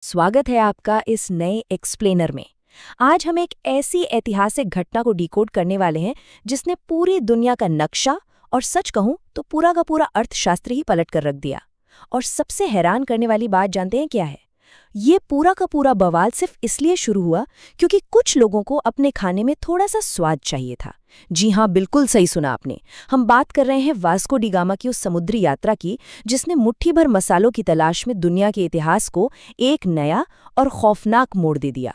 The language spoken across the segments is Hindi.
स्वागत है आपका इस नए एक्सप्लेनर में। आज हम एक ऐसी ऐतिहासिक घटना को डिकोड करने वाले हैं जिसने पूरी दुनिया का नक्शा और सच कहूं तो पूरा का पूरा अर्थशास्त्र ही पलट कर रख दिया। और सबसे हैरान करने वाली बात जानते हैं क्या है? ये पूरा का पूरा बवाल सिर्फ इसलिए शुरू हुआ क्योंकि कुछ लोगों को अपने खाने में थोड़ा सा स्वाद चाहिए था। जी हाँ, बिल्कुल सही सुना आपने। हम बात कर रहे हैं वास्को डी गामा की उस समुद्री यात्रा की जिसने मुट्ठी भर मसालों की तलाश में दुनिया के इतिहास को एक नया और खौफनाक मोड़ दे दिया।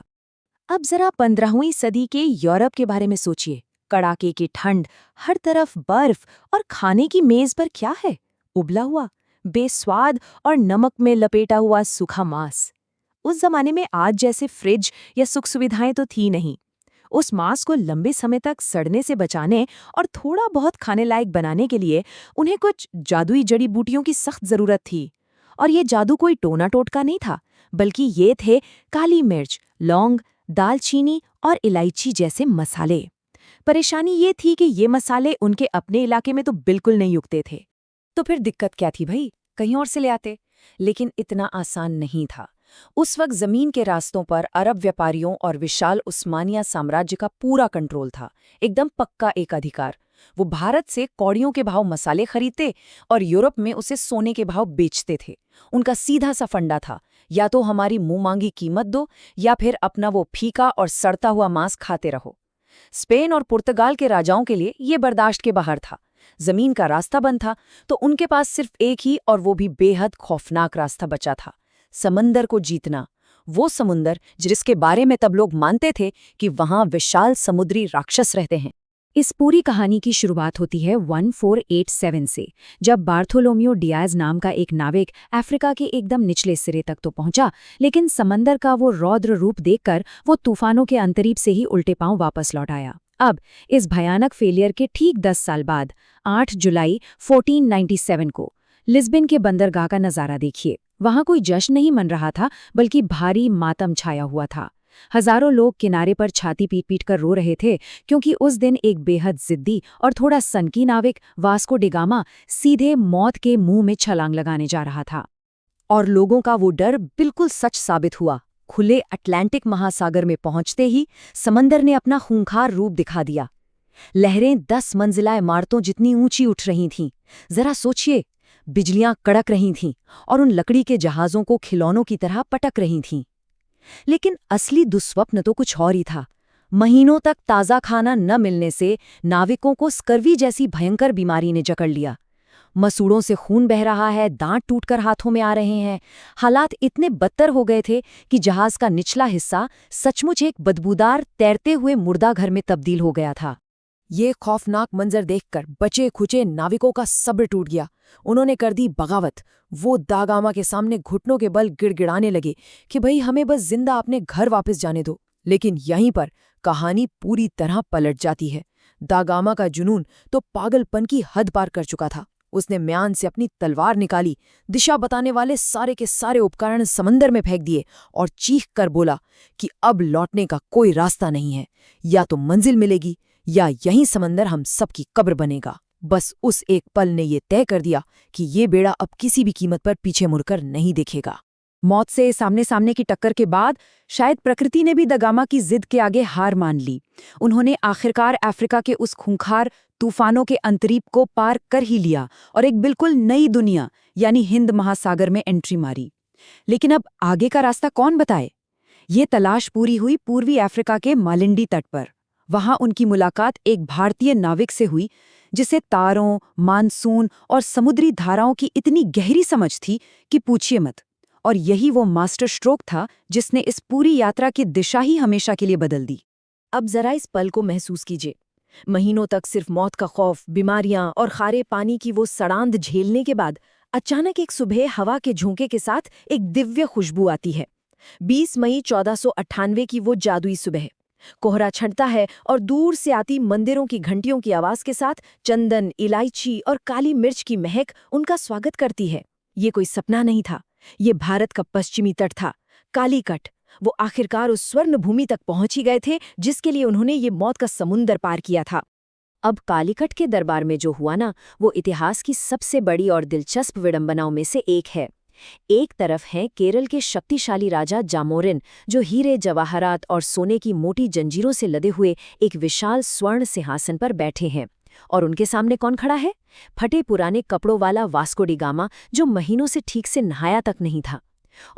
अब जरा 15वीं सदी के यूरोप के बारे में सोचिए। कड़ाके की ठंड, हर तरफ बर्फ, और खाने की मेज पर क्या है? उबला हुआ, बेस्वाद और नमक में लपेटा हुआ सूखा मांस। उस जमाने में आज जैसे फ्रिज या सुख सुविधाएं तो थी नहीं। उस मांस को लंबे समय तक सड़ने से बचाने और थोड़ा बहुत खाने लायक बनाने के लिए उन्हें कुछ जादुई जड़ी बूटियों की सख्त जरूरत थी। और ये जादू कोई टोना टोटका नहीं था, बल्कि ये थे काली मिर्च, लौंग, दालचीनी और इलायची जैसे मसाले। परेशानी ये थी कि ये मसाले उनके अपने इलाके में तो बिल्कुल नहीं उगते थे। तो फिर दिक्कत क्या थी भाई? कहीं और से ले आते। लेकिन इतना आसान नहीं था। उस वक्त जमीन के रास्तों पर अरब व्यापारियों और विशाल उस्मानिया साम्राज्य का पूरा कंट्रोल था, एकदम पक्का एकाधिकार। वो भारत से कौड़ियों के भाव मसाले खरीदते और यूरोप में उसे सोने के भाव बेचते थे। उनका सीधा सा फंडा था, या तो हमारी मुंह मांगी कीमत दो या फिर अपना वो फीका और सड़ता हुआ मांस खाते रहो। स्पेन और पुर्तगाल के राजाओं के लिए ये बर्दाश्त के बाहर था। जमीन का रास्ता बंद था तो उनके पास सिर्फ एक ही, और वो भी बेहद खौफनाक रास्ता बचा था, समंदर को जीतना। वो समुंदर जिसके बारे में तब लोग मानते थे कि वहां विशाल समुद्री राक्षस रहते हैं। इस पूरी कहानी की शुरुआत होती है 1487 से, जब बार्थोलोमियो डियाज नाम का एक नाविक अफ्रीका के एकदम निचले सिरे तक तो पहुंचा, लेकिन समंदर का वो रौद्र रूप देखकर वो तूफानों के अंतरीप से ही उल्टे पांव वापस लौट आया। अब इस भयानक फेलियर के ठीक 10 साल बाद 8 जुलाई 1497 को लिस्बन के बंदरगाह का नजारा देखिए। वहां कोई जश्न नहीं मन रहा था, बल्कि भारी मातम छाया हुआ था। हजारों लोग किनारे पर छाती पीट पीट कर रो रहे थे, क्योंकि उस दिन एक बेहद जिद्दी और थोड़ा सनकी नाविक वास्को डी गामा सीधे मौत के मुंह में छलांग लगाने जा रहा था। और लोगों का वो डर बिल्कुल सच साबित हुआ। खुले अटलांटिक महासागर में पहुंचते ही समंदर ने अपना खूंखार रूप दिखा दिया। लहरें 10 मंजिला इमारतों जितनी ऊंची उठ रही थीं। जरा सोचिए, बिजलियां कड़क रही थीं और उन लकड़ी के जहाजों को खिलौनों की तरह पटक रही थीं। लेकिन असली दुस्वप्न तो कुछ और ही था। महीनों तक ताज़ा खाना न मिलने से नाविकों को स्कर्वी जैसी भयंकर बीमारी ने जकड़ लिया। मसूड़ों से खून बह रहा है, दांत टूटकर हाथों में आ रहे हैं। हालात इतने बदतर हो गए थे कि जहाज का निचला हिस्सा सचमुच एक बदबूदार तैरते हुए मुर्दा घर में तब्दील हो गया था। ये खौफनाक मंजर देखकर बचे खुचे नाविकों का सब्र टूट गया। उन्होंने कर दी बगावत। वो दा गामा के सामने घुटनों के बल गिड़गिड़ाने लगे कि भाई हमें बस जिंदा अपने घर वापस जाने दो। लेकिन यहीं पर कहानी पूरी तरह पलट जाती है। दा गामा का जुनून तो पागलपन की हद पार कर चुका था। उसने म्यान से अपनी तलवार निकाली, दिशा बताने वाले सारे के सारे उपकरण समंदर में फेंक दिए और चीख कर बोला कि अब लौटने का कोई रास्ता नहीं है। या तो मंजिल मिलेगी या यहीं समंदर हम सबकी कब्र बनेगा। बस उस एक पल ने ये तय कर दिया कि ये बेड़ा अब किसी भी कीमत पर पीछे मुड़कर नहीं देखेगा। मौत से सामने सामने की टक्कर के बाद शायद प्रकृति ने भी दा गामा की जिद के आगे हार मान ली। उन्होंने आखिरकार अफ्रीका के उस खूंखार तूफानों के अंतरीप को पार कर ही लिया और एक बिल्कुल नई दुनिया यानी हिंद महासागर में एंट्री मारी। लेकिन अब आगे का रास्ता कौन बताए? ये तलाश पूरी हुई पूर्वी अफ्रीका के मालिंडी तट पर। वहां उनकी मुलाकात एक भारतीय नाविक से हुई जिसे तारों, मानसून और समुद्री धाराओं की इतनी गहरी समझ थी कि पूछिए मत। और यही वो मास्टर स्ट्रोक था जिसने इस पूरी यात्रा की दिशा ही हमेशा के लिए बदल दी। अब जरा इस पल को महसूस कीजिए। महीनों तक सिर्फ मौत का खौफ, बीमारियां और खारे पानी की वो सड़ांध झेलने के बाद अचानक एक सुबह हवा के झोंके के साथ एक दिव्य खुशबू आती है। 20 मई 1498 की वो जादुई सुबह। कोहरा छंटता है और दूर से आती मंदिरों की घंटियों की आवाज के साथ चंदन, इलायची और काली मिर्च की महक उनका स्वागत करती है। ये कोई सपना नहीं था, ये भारत का पश्चिमी तट था, कालीकट। वो आखिरकार उस स्वर्ण भूमि तक पहुंच ही गए थे जिसके लिए उन्होंने ये मौत का समुंदर पार किया था। अब कालीकट के दरबार में जो हुआ ना, वो इतिहास की सबसे बड़ी और दिलचस्प विडंबनाओं में से एक है। एक तरफ हैं केरल के शक्तिशाली राजा जामोरिन, जो हीरे जवाहरात और सोने की मोटी जंजीरों से लदे हुए एक विशाल स्वर्ण सिंहासन पर बैठे हैं। और उनके सामने कौन खड़ा है? फटे पुराने कपड़ों वाला वास्को डी गामा, जो महीनों से ठीक से नहाया तक नहीं था।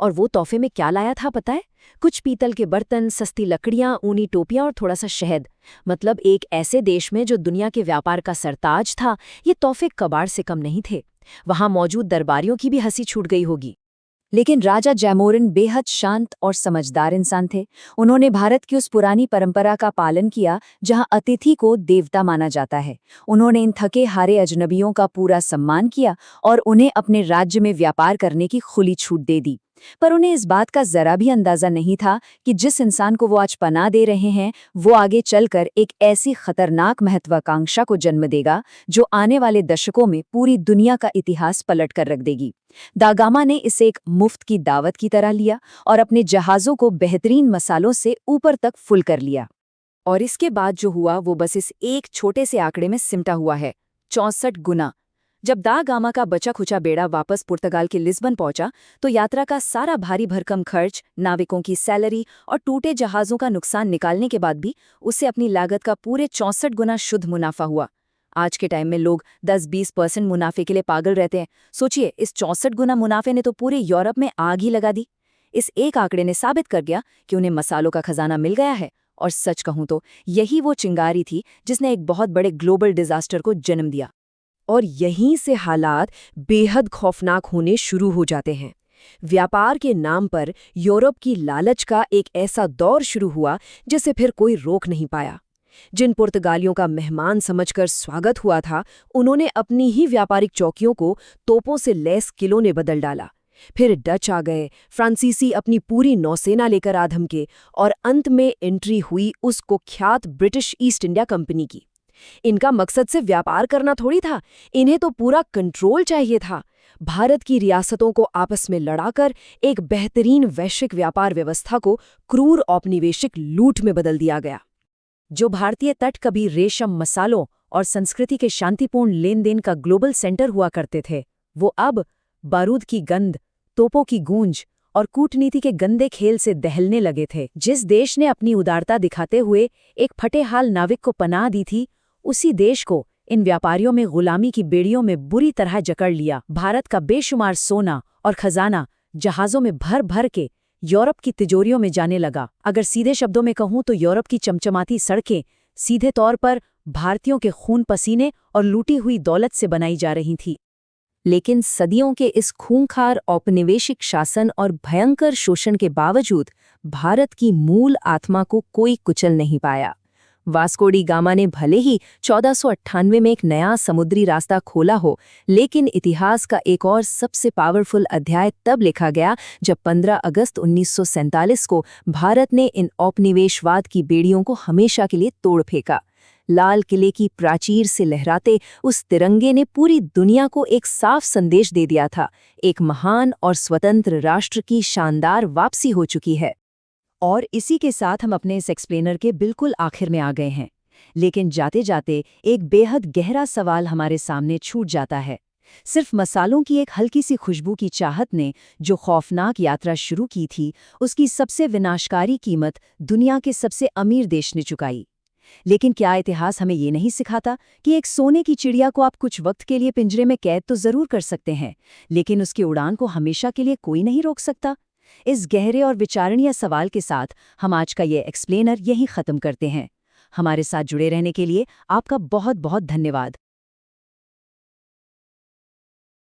और वो तोहफे में क्या लाया था पता है? कुछ पीतल के बर्तन, सस्ती लकड़ियां, ऊनी टोपियां और थोड़ा सा शहद। मतलब एक ऐसे देश में जो दुनिया के व्यापार का सरताज था, ये तोहफे कबाड़ से कम नहीं थे। वहां मौजूद दरबारियों की भी हंसी छूट गई होगी। लेकिन राजा जैमोरिन बेहद शांत और समझदार इंसान थे। उन्होंने भारत की उस पुरानी परंपरा का पालन किया जहां अतिथि को देवता माना जाता है। उन्होंने इन थके हारे अजनबियों का पूरा सम्मान किया और उन्हें अपने राज्य में व्यापार करने की खुली छूट दे दी। पर उन्हें इस बात का जरा भी अंदाजा नहीं था कि जिस इंसान को वो आज पनाह दे रहे हैं, वो आगे चलकर एक ऐसी खतरनाक महत्वाकांक्षा को जन्म देगा जो आने वाले दशकों में पूरी दुनिया का इतिहास पलट कर रख देगी। दा गामा ने इसे एक मुफ्त की दावत की तरह लिया और अपने जहाज़ों को बेहतरीन मसालों से ऊपर तक फुल कर लिया। और इसके बाद जो हुआ वो बस इस एक छोटे से आंकड़े में सिमटा हुआ है, 64 गुना। जब दा गामा का बचा खुचा बेड़ा वापस पुर्तगाल के लिस्बन पहुंचा, तो यात्रा का सारा भारी भरकम खर्च, नाविकों की सैलरी और टूटे जहाज़ों का नुकसान निकालने के बाद भी उसे अपनी लागत का पूरे 64 गुना शुद्ध मुनाफा हुआ। आज के टाइम में लोग 10-20% मुनाफे के लिए पागल रहते हैं। सोचिए, इस 64 गुना मुनाफे ने तो पूरे यूरोप में आग ही लगा दी। इस एक आंकड़े ने साबित कर गया कि उन्हें मसालों का खजाना मिल गया है। और सच कहूं तो यही वो चिंगारी थी जिसने एक बहुत बड़े ग्लोबल डिजास्टर को जन्म दिया। और यहीं से हालात बेहद खौफनाक होने शुरू हो जाते हैं। व्यापार के नाम पर यूरोप की लालच का एक ऐसा दौर शुरू हुआ जिसे फिर कोई रोक नहीं पाया। जिन पुर्तगालियों का मेहमान समझकर स्वागत हुआ था, उन्होंने अपनी ही व्यापारिक चौकियों को तोपों से लैस किलों ने बदल डाला। फिर डच आ गए, फ्रांसीसी अपनी पूरी नौसेना लेकर आ धमके, और अंत में एंट्री हुई उस कुख्यात ब्रिटिश ईस्ट इंडिया कंपनी की। इनका मकसद सिर्फ व्यापार करना थोड़ी था, इन्हें तो पूरा कंट्रोल चाहिए था। भारत की रियासतों को आपस में लड़ाकर एक बेहतरीन वैश्विक व्यापार व्यवस्था को क्रूर औपनिवेशिक लूट में बदल दिया गया। जो भारतीय तट कभी रेशम, मसालों और संस्कृति के शांतिपूर्ण लेन देन का ग्लोबल सेंटर हुआ करते थे, वो अब बारूद की गंध, तोपों की गूंज और कूटनीति के गंदे खेल से दहलने लगे थे। जिस देश ने अपनी उदारता दिखाते हुए एक फटेहाल नाविक को पनाह दी थी, उसी देश को इन व्यापारियों में गुलामी की बेड़ियों में बुरी तरह जकड़ लिया। भारत का बेशुमार सोना और खजाना जहाज़ों में भर भर के यूरोप की तिजोरियों में जाने लगा। अगर सीधे शब्दों में कहूं तो यूरोप की चमचमाती सड़कें सीधे तौर पर भारतीयों के खून पसीने और लूटी हुई दौलत से बनाई जा रही थी। लेकिन सदियों के इस खूंखार औपनिवेशिक शासन और भयंकर शोषण के बावजूद भारत की मूल आत्मा को कोई कुचल नहीं पाया। वास्को डी गामा ने भले ही 1498 में एक नया समुद्री रास्ता खोला हो, लेकिन इतिहास का एक और सबसे पावरफुल अध्याय तब लिखा गया जब 15 अगस्त 1947 को भारत ने इन औपनिवेशवाद की बेड़ियों को हमेशा के लिए तोड़ फेंका। लाल किले की प्राचीर से लहराते उस तिरंगे ने पूरी दुनिया को एक साफ संदेश दे दिया था, एक महान और स्वतंत्र राष्ट्र की शानदार वापसी हो चुकी है। और इसी के साथ हम अपने इस एक्सप्लेनर के बिल्कुल आखिर में आ गए हैं। लेकिन जाते जाते एक बेहद गहरा सवाल हमारे सामने छूट जाता है। सिर्फ मसालों की एक हल्की सी खुशबू की चाहत ने जो खौफनाक यात्रा शुरू की थी, उसकी सबसे विनाशकारी कीमत दुनिया के सबसे अमीर देश ने चुकाई। लेकिन क्या इतिहास हमें ये नहीं सिखाता कि एक सोने की चिड़िया को आप कुछ वक्त के लिए पिंजरे में कैद तो जरूर कर सकते हैं, लेकिन उसकी उड़ान को हमेशा के लिए कोई नहीं रोक सकता? इस गहरे और विचारणीय सवाल के साथ हम आज का ये एक्सप्लेनर यहीं ख़त्म करते हैं। हमारे साथ जुड़े रहने के लिए आपका बहुत बहुत धन्यवाद।